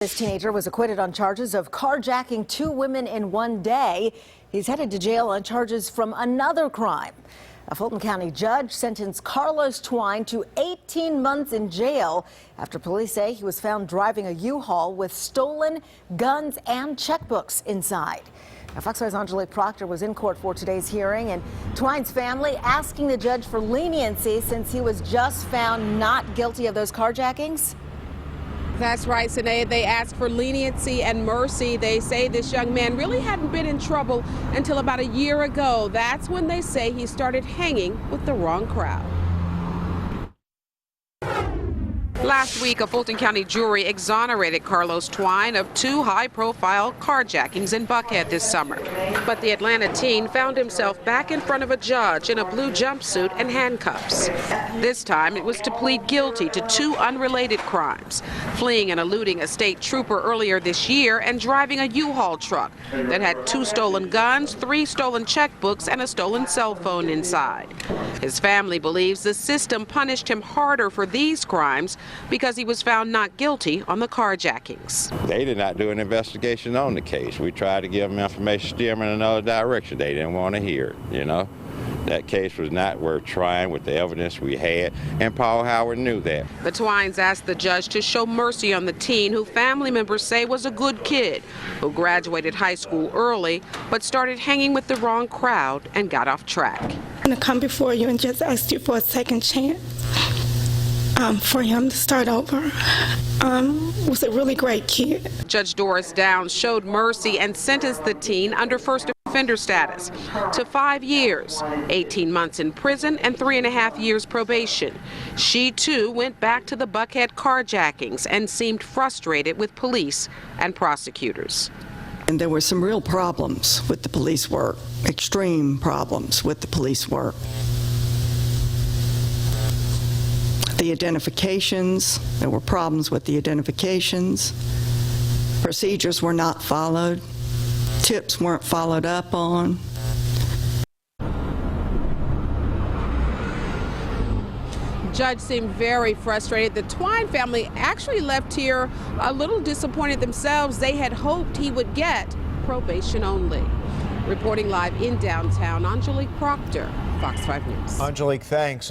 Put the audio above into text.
This teenager was acquitted on charges of carjacking 2 women in one day. He's headed to jail on charges from another crime. A Fulton County judge sentenced Carlos Twine to 18 months in jail after police say he was found driving a U-Haul with stolen guns and checkbooks inside. Now, Fox 5's Aungelique Proctor was in court for today's hearing, and Twine's family asking the judge for leniency since he was just found not guilty of those carjackings. That's right, Sinead. They asked for leniency and mercy. They say this young man really hadn't been in trouble until about a year ago. That's when they say he started hanging with the wrong crowd. Last week, a Fulton County jury exonerated Carlos Twine of 2 high-profile carjackings in Buckhead this summer. But the Atlanta teen found himself back in front of a judge in a blue jumpsuit and handcuffs. This time, it was to plead guilty to 2 unrelated crimes: fleeing and eluding a state trooper earlier this year and driving a U-Haul truck that had 2 stolen guns, 3 stolen checkbooks, and a stolen cell phone inside. His family believes the system punished him harder for these crimes because he was found not guilty on the carjackings. They did not do an investigation on the case. We tried to give them information, steer them in another direction. They didn't want to hear it, you know. That case was not worth trying with the evidence we had, and Paul Howard knew that. The Twines asked the judge to show mercy on the teen who family members say was a good kid, who graduated high school early but started hanging with the wrong crowd and got off track. I'm going to come before you and just ask you for a second chance. For him to start over. Was a really great kid. Judge Doris Downs showed mercy and sentenced the teen under first offender status to 5 years, 18 months in prison, and 3.5 years probation. She too went back to the Buckhead carjackings and seemed frustrated with police and prosecutors. And there were some real problems with the police work, extreme problems with the police work. The identifications, there were problems with the identifications. Procedures were not followed. Tips weren't followed up on. Judge seemed very frustrated. The Twine family actually left here a little disappointed themselves. They had hoped he would get probation only. Reporting live in downtown, Aungelique Proctor, Fox 5 News. Aungelique, thanks.